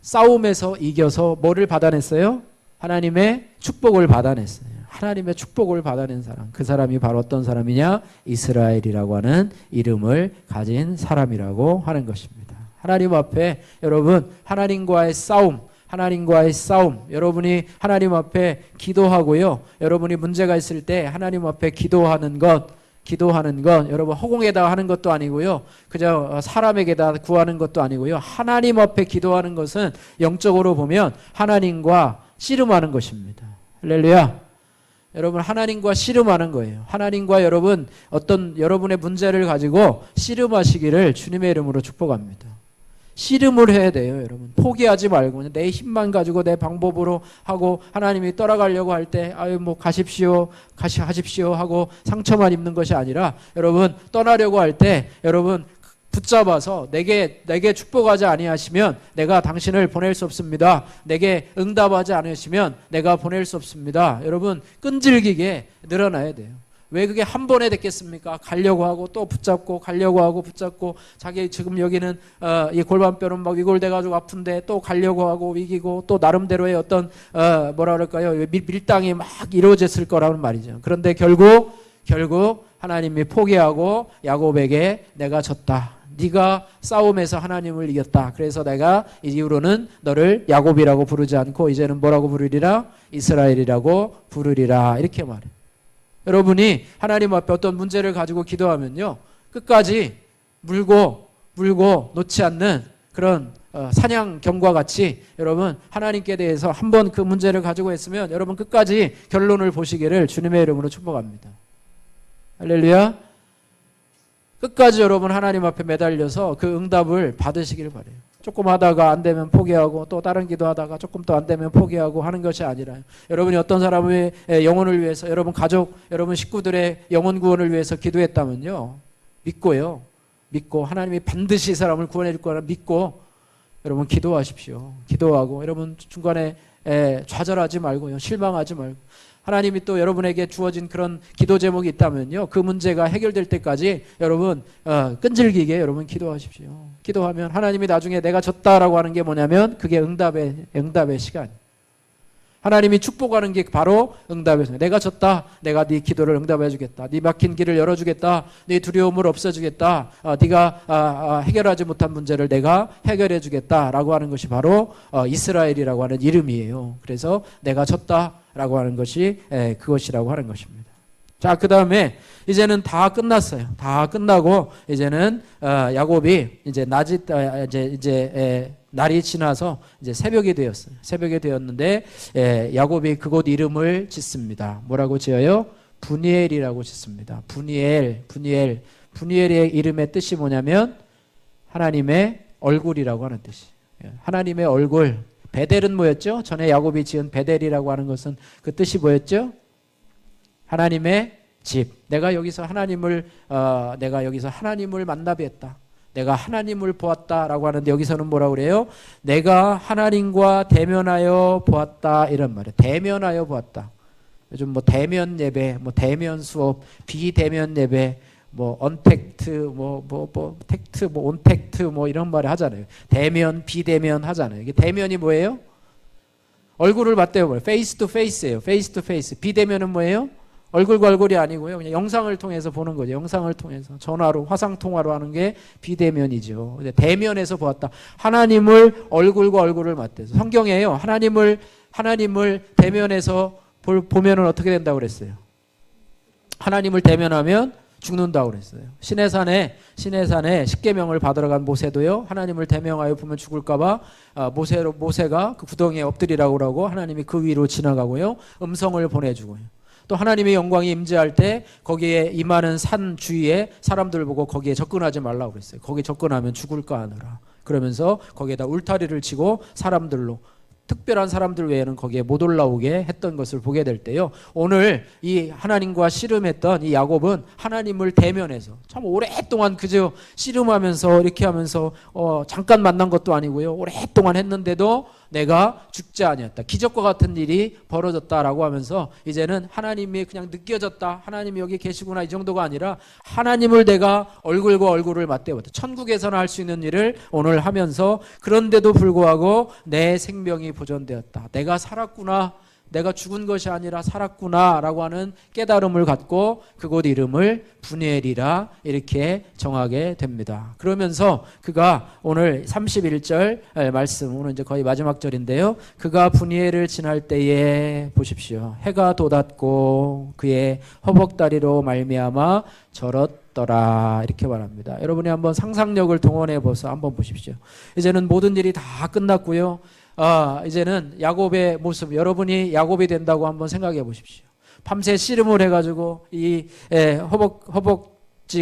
싸움에서 이겨서 뭐를 받아냈어요? 하나님의 축복을 받아냈어요. 하나님의 축복을 받아낸 사람, 그 사람이 바로 어떤 사람이냐? 이스라엘이라고 하는 이름을 가진 사람이라고 하는 것입니다. 하나님 앞에 여러분, 하나님과의 싸움, 여러분이 하나님 앞에 기도하고요, 여러분이 문제가 있을 때 하나님 앞에 기도하는 것 여러분 허공에다 하는 것도 아니고요, 그저 사람에게다 구하는 것도 아니고요, 하나님 앞에 기도하는 것은 영적으로 보면 하나님과 씨름하는 것입니다. 할렐루야. 여러분, 하나님과 씨름하는 거예요. 하나님과 여러분 어떤 여러분의 문제를 가지고 씨름하시기를 주님의 이름으로 축복합니다. 씨름을 해야 돼요, 여러분. 포기하지 말고 내 힘만 가지고 내 방법으로 하고 하나님이 떠나가려고 할 때 아유 뭐 가십시오, 하십시오 하고 상처만 입는 것이 아니라 여러분 떠나려고 할 때 여러분 붙잡아서 내게 축복하지 아니하시면 내가 당신을 보낼 수 없습니다. 내게 응답하지 않으시면 내가 보낼 수 없습니다. 여러분 끈질기게 늘어나야 돼요. 왜 그게 한 번에 됐겠습니까? 가려고 하고 또 붙잡고 가려고 하고 붙잡고 자기 지금 여기는 이 골반뼈는 막 위골돼가지고 아픈데 또 가려고 하고 이기고 또 나름대로의 어떤 뭐라 그럴까요? 밀당이 막 이루어졌을 거라는 말이죠. 그런데 결국 하나님이 포기하고 야곱에게 내가 졌다. 네가 싸움에서 하나님을 이겼다. 그래서 내가 이후로는 너를 야곱이라고 부르지 않고 이제는 뭐라고 부르리라? 이스라엘이라고 부르리라. 이렇게 말해요. 여러분이 하나님 앞에 어떤 문제를 가지고 기도하면요, 끝까지 물고 놓지 않는 그런 사냥경과 같이 여러분 하나님께 대해서 한번 그 문제를 가지고 했으면 여러분 끝까지 결론을 보시기를 주님의 이름으로 축복합니다. 할렐루야. 끝까지 여러분 하나님 앞에 매달려서 그 응답을 받으시길 바라요. 조금 하다가 안 되면 포기하고 또 다른 기도하다가 조금 또 안 되면 포기하고 하는 것이 아니라 여러분이 어떤 사람의 영혼을 위해서 여러분 가족, 여러분 식구들의 영혼 구원을 위해서 기도했다면요, 믿고 하나님이 반드시 이 사람을 구원해 줄 거라 믿고 여러분 기도하십시오. 기도하고 여러분 중간에 좌절하지 말고요, 실망하지 말고 하나님이 또 여러분에게 주어진 그런 기도 제목이 있다면요, 그 문제가 해결될 때까지 여러분 끈질기게 여러분 기도하십시오. 기도하면 하나님이 나중에 내가 졌다라고 하는 게 뭐냐면 그게 응답의 시간. 하나님이 축복하는 게 바로 응답의 시간. 내가 졌다. 내가 네 기도를 응답해 주겠다. 네 막힌 길을 열어주겠다. 네 두려움을 없애주겠다. 네가 해결하지 못한 문제를 내가 해결해 주겠다라고 하는 것이 바로 이스라엘이라고 하는 이름이에요. 그래서 내가 졌다 라고 하는 것이 그것이라고 하는 것입니다. 자, 그 다음에 이제는 다 끝났어요. 다 끝나고 이제는 야곱이 이제 날이 지나서 이제 새벽이 되었어요. 새벽이 되었는데 야곱이 그곳 이름을 짓습니다. 뭐라고 지어요? 분이엘이라고 짓습니다. 분이엘의 이름의 뜻이 뭐냐면 하나님의 얼굴이라고 하는 뜻이. 하나님의 얼굴. 베델은 뭐였죠? 전에 야곱이 지은 베델이라고 하는 것은 그 뜻이 뭐였죠? 하나님의 집. 내가 여기서 하나님을 만나 뵀다. 내가 하나님을 보았다라고 하는데 여기서는 뭐라고 그래요? 내가 하나님과 대면하여 보았다 이런 말이에요. 대면하여 보았다. 요즘 뭐 대면 예배, 뭐 대면 수업, 비대면 예배, 뭐 언택트, 텍트, 온택트 이런 말을 하잖아요. 대면, 비대면 하잖아요. 이게 대면이 뭐예요? 얼굴을 맞대요. 페이스 투 페이스예요. 페이스 투 페이스. 비대면은 뭐예요? 얼굴과 얼굴이 아니고요. 그냥 영상을 통해서 보는 거죠. 영상을 통해서 전화로, 화상 통화로 하는 게 비대면이죠. 대면에서 보았다. 하나님을 얼굴과 얼굴을 맞대서. 성경에요. 하나님을 대면에서 보면은 어떻게 된다고 그랬어요? 하나님을 대면하면 죽는다고 그랬어요. 시내산에 십계명을 받으러 간 모세도요, 하나님을 대면하여 보면 죽을까봐 모세가 그 구덩이에 엎드리라고 그러고 하나님이 그 위로 지나가고요, 음성을 보내주고요. 또 하나님의 영광이 임재할 때 거기에 임하는 산 주위에 사람들을 보고 거기에 접근하지 말라고 그랬어요. 거기 접근하면 죽을까 하느라. 그러면서 거기에다 울타리를 치고 사람들로, 특별한 사람들 외에는 거기에 못 올라오게 했던 것을 보게 될 때요, 오늘 이 하나님과 씨름했던 이 야곱은 하나님을 대면해서 참 오랫동안 그저 씨름하면서 이렇게 하면서 잠깐 만난 것도 아니고요, 오랫동안 했는데도 내가 죽지 아니었다. 기적과 같은 일이 벌어졌다라고 하면서 이제는 하나님이 그냥 느껴졌다. 하나님이 여기 계시구나 이 정도가 아니라 하나님을 내가 얼굴과 얼굴을 맞대봤다. 천국에서나 할 수 있는 일을 오늘 하면서 그런데도 불구하고 내 생명이 보존되었다. 내가 살았구나. 내가 죽은 것이 아니라 살았구나 라고 하는 깨달음을 갖고 그곳 이름을 분이엘이라 이렇게 정하게 됩니다. 그러면서 그가 오늘 31절 말씀, 오늘 이제 거의 마지막 절인데요, 그가 분이엘을 지날 때에 보십시오. 해가 돋았고 그의 허벅다리로 말미암아 절었더라 이렇게 말합니다. 여러분이 한번 상상력을 동원해 보서 한번 보십시오. 이제는 모든 일이 다 끝났고요, 이제는 야곱의 모습, 여러분이 야곱이 된다고 한번 생각해 보십시오. 밤새 씨름을 해가지고 이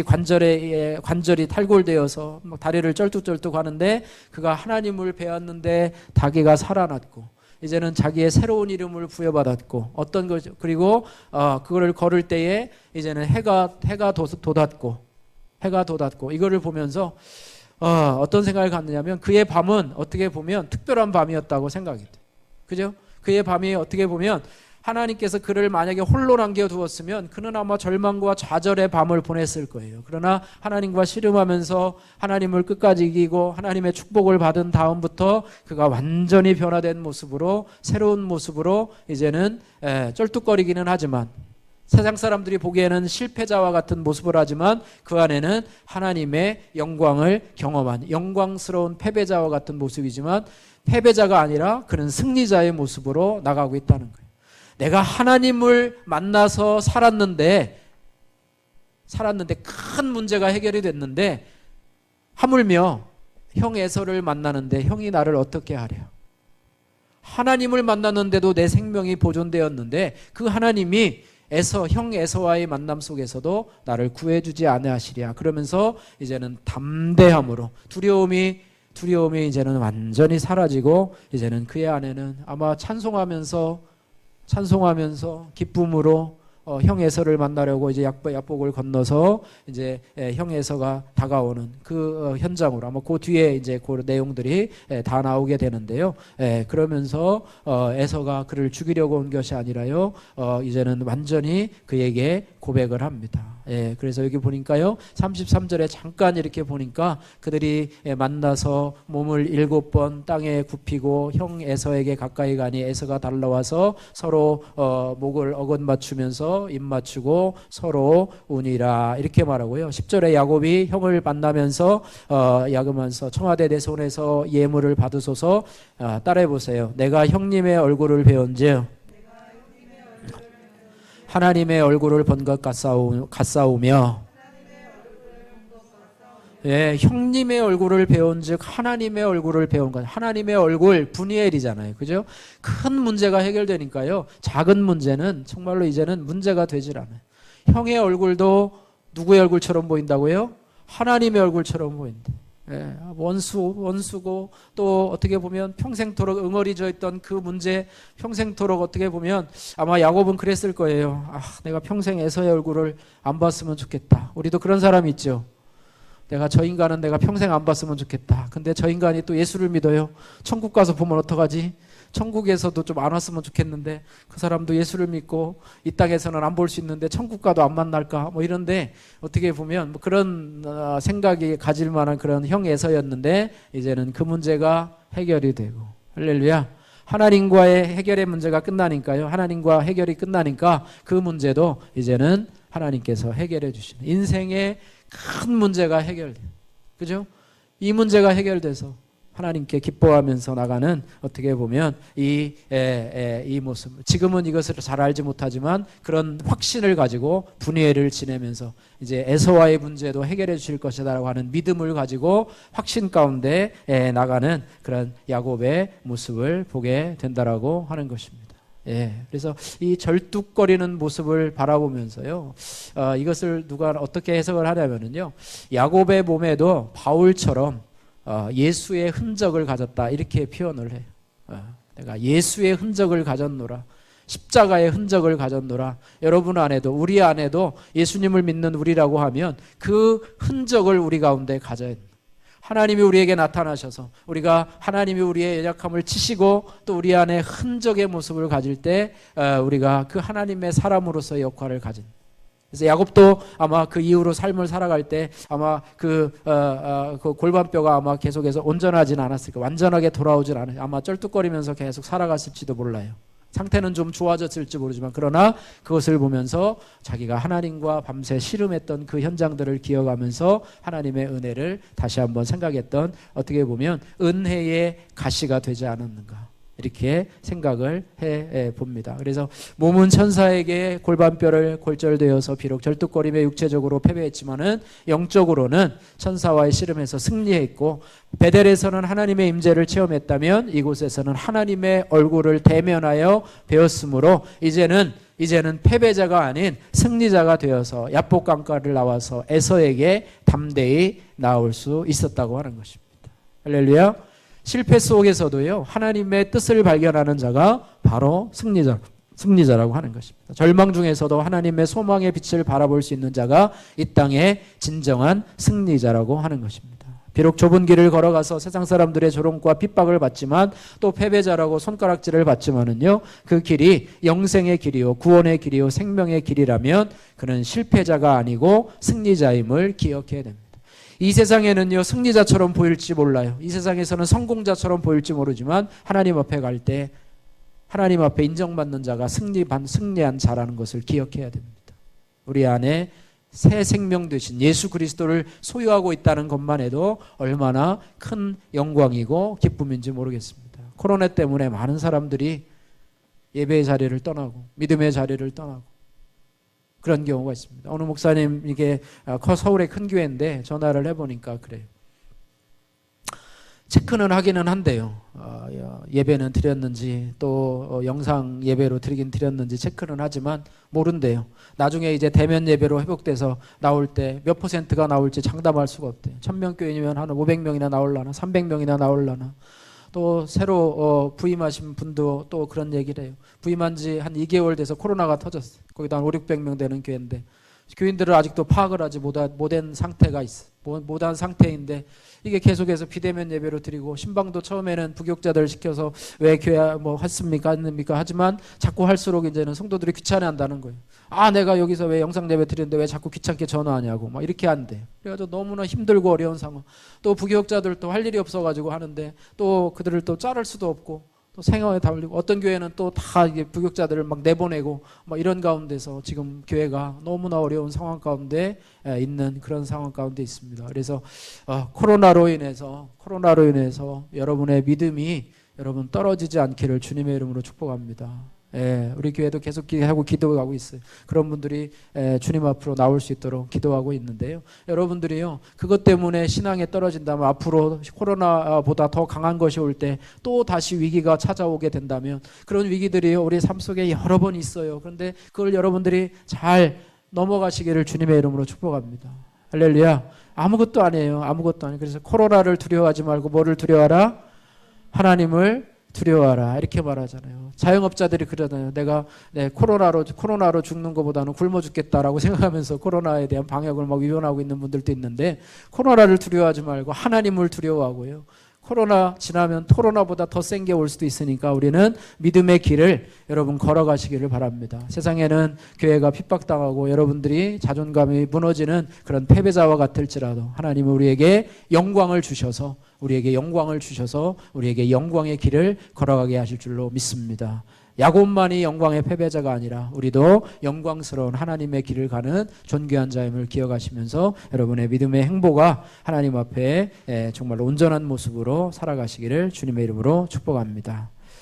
관절이 탈골되어서 막 다리를 쩔뚝쩔뚝 하는데 그가 하나님을 배웠는데 자기가 살아났고 이제는 자기의 새로운 이름을 부여받았고 어떤 거죠. 그리고 그거를 걸을 때에 이제는 해가 돋았고 이거를 보면서 어떤 생각을 갖느냐면 그의 밤은 어떻게 보면 특별한 밤이었다고 생각이 돼. 그죠? 그의 밤이 어떻게 보면 하나님께서 그를 만약에 홀로 남겨두었으면 그는 아마 절망과 좌절의 밤을 보냈을 거예요. 그러나 하나님과 씨름하면서 하나님을 끝까지 이기고 하나님의 축복을 받은 다음부터 그가 완전히 변화된 모습으로 새로운 모습으로 이제는 쩔뚝거리기는 하지만 세상 사람들이 보기에는 실패자와 같은 모습을 하지만 그 안에는 하나님의 영광을 경험한 영광스러운 패배자와 같은 모습이지만 패배자가 아니라 그는 승리자의 모습으로 나가고 있다는 거예요. 내가 하나님을 만나서 살았는데 큰 문제가 해결이 됐는데 하물며 형 에서를 만나는데 형이 나를 어떻게 하랴. 하나님을 만났는데도 내 생명이 보존되었는데 그 하나님이 형 에서와의 만남 속에서도 나를 구해주지 아니하시랴. 그러면서 이제는 담대함으로 두려움이 이제는 완전히 사라지고 이제는 그의 안에는 아마 찬송하면서 기쁨으로 형 에서를 만나려고 이제 약복을 건너서 이제 형 에서가 다가오는 그 현장으로 아마 그 뒤에 이제 그 내용들이 다 나오게 되는데요. 그러면서 에서가 그를 죽이려고 온 것이 아니라요. 이제는 완전히 그에게 고백을 합니다. 그래서 여기 보니까요. 33절에 잠깐 이렇게 보니까 그들이 만나서 몸을 7번 땅에 굽히고 형 에서에게 가까이 가니 에서가 달라와서 서로 목을 어긋맞추면서 입 맞추고 서로 우니라 이렇게 말하고요. 10절에 야곱이 형을 만나면서 야금하면서 청하되 내 손에서 예물을 받으소서. 따라해 보세요. 내가 형님의 얼굴을 배운즉 하나님의 얼굴을 본 것 같사오며 형님의 얼굴을 배운즉 하나님의 얼굴을 배운 것. 하나님의 얼굴 분이엘이잖아요. 그죠? 큰 문제가 해결되니까요. 작은 문제는 정말로 이제는 문제가 되질 않아요. 형의 얼굴도 누구의 얼굴처럼 보인다고요? 하나님의 얼굴처럼 보인다. 원수고 또 어떻게 보면 평생토록 응어리져 있던 그 문제 평생토록 어떻게 보면 아마 야곱은 그랬을 거예요. 내가 평생 에서의 얼굴을 안 봤으면 좋겠다. 우리도 그런 사람이 있죠. 저 인간은 내가 평생 안 봤으면 좋겠다. 근데 저 인간이 또 예수를 믿어요. 천국 가서 보면 어떡하지? 천국에서도 좀 안 왔으면 좋겠는데 그 사람도 예수를 믿고 이 땅에서는 안 볼 수 있는데 천국 가도 안 만날까? 이런데 어떻게 보면 그런 생각이 가질 만한 그런 형 에서였는데 이제는 그 문제가 해결이 되고 할렐루야. 하나님과의 해결의 문제가 끝나니까요. 하나님과 해결이 끝나니까 그 문제도 이제는 하나님께서 해결해 주시는 인생의 큰 문제가 해결돼요. 그죠? 이 문제가 해결돼서 하나님께 기뻐하면서 나가는 어떻게 보면 이 모습. 지금은 이것을 잘 알지 못하지만 그런 확신을 가지고 분이엘을 지내면서 이제 에서와의 문제도 해결해 주실 것이다라고 하는 믿음을 가지고 확신 가운데 나가는 그런 야곱의 모습을 보게 된다라고 하는 것입니다. 그래서 이 절뚝거리는 모습을 바라보면서요, 이것을 누가 어떻게 해석을 하냐면요, 야곱의 몸에도 바울처럼 예수의 흔적을 가졌다 이렇게 표현을 해요. 내가 예수의 흔적을 가졌노라. 십자가의 흔적을 가졌노라. 여러분 안에도 우리 안에도 예수님을 믿는 우리라고 하면 그 흔적을 우리 가운데 가져야 합니다. 하나님이 우리에게 나타나셔서 우리가 하나님이 우리의 연약함을 치시고 또 우리 안에 흔적의 모습을 가질 때 우리가 그 하나님의 사람으로서의 역할을 가진. 그래서 야곱도 아마 그 이후로 삶을 살아갈 때 아마 그 골반뼈가 아마 계속해서 온전하진 않았을 거예요. 완전하게 돌아오진 않아요. 아마 쩔뚝거리면서 계속 살아갔을지도 몰라요. 상태는 좀 좋아졌을지 모르지만 그러나 그것을 보면서 자기가 하나님과 밤새 씨름했던 그 현장들을 기억하면서 하나님의 은혜를 다시 한번 생각했던 어떻게 보면 은혜의 가시가 되지 않았는가 이렇게 생각을 해 봅니다. 그래서 몸은 천사에게 골반뼈를 골절되어서 비록 절뚝거림에 육체적으로 패배했지만은 영적으로는 천사와의 씨름에서 승리했고 베델에서는 하나님의 임재를 체험했다면 이곳에서는 하나님의 얼굴을 대면하여 배웠으므로 이제는 이제는 패배자가 아닌 승리자가 되어서 야복 강가를 나와서 에서에게 담대히 나올 수 있었다고 하는 것입니다. 할렐루야. 실패 속에서도요, 하나님의 뜻을 발견하는 자가 바로 승리자라고 하는 것입니다. 절망 중에서도 하나님의 소망의 빛을 바라볼 수 있는 자가 이 땅의 진정한 승리자라고 하는 것입니다. 비록 좁은 길을 걸어가서 세상 사람들의 조롱과 핍박을 받지만 또 패배자라고 손가락질을 받지만은요, 그 길이 영생의 길이요 구원의 길이요 생명의 길이라면 그는 실패자가 아니고 승리자임을 기억해야 됩니다. 이 세상에는요, 승리자처럼 보일지 몰라요. 이 세상에서는 성공자처럼 보일지 모르지만 하나님 앞에 갈 때 하나님 앞에 인정받는 자가 승리한 자라는 것을 기억해야 됩니다. 우리 안에 새 생명 되신 예수 그리스도를 소유하고 있다는 것만 해도 얼마나 큰 영광이고 기쁨인지 모르겠습니다. 코로나 때문에 많은 사람들이 예배의 자리를 떠나고 믿음의 자리를 떠나고 그런 경우가 있습니다. 어느 목사님, 이게 서울의 큰 교회인데 전화를 해보니까 그래요. 체크는 하기는 한데요. 예배는 드렸는지 또 영상 예배로 드리긴 드렸는지 체크는 하지만 모른대요. 나중에 이제 대면 예배로 회복돼서 나올 때 몇 %가 나올지 장담할 수가 없대요. 1000명 교회면 한 500명이나 나올라나 300명이나 나올라나. 또 새로 부임하신 분도 또 그런 얘기를 해요. 부임한 지 한 2개월 돼서 코로나가 터졌어요. 거기다 한 500~600명 되는 교회인데 교인들을 아직도 파악을 하지 못한 상태가 있어. 못한 상태인데 이게 계속해서 비대면 예배로 드리고 신방도 처음에는 부교육자들 시켜서 왜 교회 뭐 했습니까 했습니까 하지만 자꾸 할수록 이제는 성도들이 귀찮아한다는 거예요. 내가 여기서 왜 영상 예배 드리는데 왜 자꾸 귀찮게 전화하냐고 막 이렇게 한대. 그래가지고 너무나 힘들고 어려운 상황. 또 부교육자들도 할 일이 없어가지고 하는데 또 그들을 또 자를 수도 없고 또 생활에 달리고 어떤 교회는 또 다 부교육자들을 막 내보내고 막 이런 가운데서 지금 교회가 너무나 어려운 상황 가운데 있는 그런 상황 가운데 있습니다. 그래서 코로나로 인해서 여러분의 믿음이 여러분 떨어지지 않기를 주님의 이름으로 축복합니다. 우리 교회도 계속 기도하고 있어요. 그런 분들이 주님 앞으로 나올 수 있도록 기도하고 있는데요. 여러분들이요, 그것 때문에 신앙에 떨어진다면 앞으로 코로나보다 더 강한 것이 올 때 또 다시 위기가 찾아오게 된다면 그런 위기들이 우리 삶 속에 여러 번 있어요. 그런데 그걸 여러분들이 잘 넘어가시기를 주님의 이름으로 축복합니다. 할렐루야. 아무것도 아니에요. 아무것도 아니에요. 그래서 코로나를 두려워하지 말고 뭐를 두려워하라? 하나님을 두려워하라 이렇게 말하잖아요. 자영업자들이 그러잖아요. 내가 코로나로 죽는 것보다는 굶어 죽겠다라고 생각하면서 코로나에 대한 방역을 막 위반하고 있는 분들도 있는데 코로나를 두려워하지 말고 하나님을 두려워하고요. 코로나 지나면 코로나보다 더 센 게 올 수도 있으니까 우리는 믿음의 길을 여러분 걸어가시기를 바랍니다. 세상에는 교회가 핍박당하고 여러분들이 자존감이 무너지는 그런 패배자와 같을지라도 하나님은 우리에게 영광을 주셔서 우리에게 영광의 길을 걸어가게 하실 줄로 믿습니다. 야곱만이 영광의 패배자가 아니라 우리도 영광스러운 하나님의 길을 가는 존귀한 자임을 기억하시면서 여러분의 믿음의 행보가 하나님 앞에 정말 온전한 모습으로 살아가시기를 주님의 이름으로 축복합니다.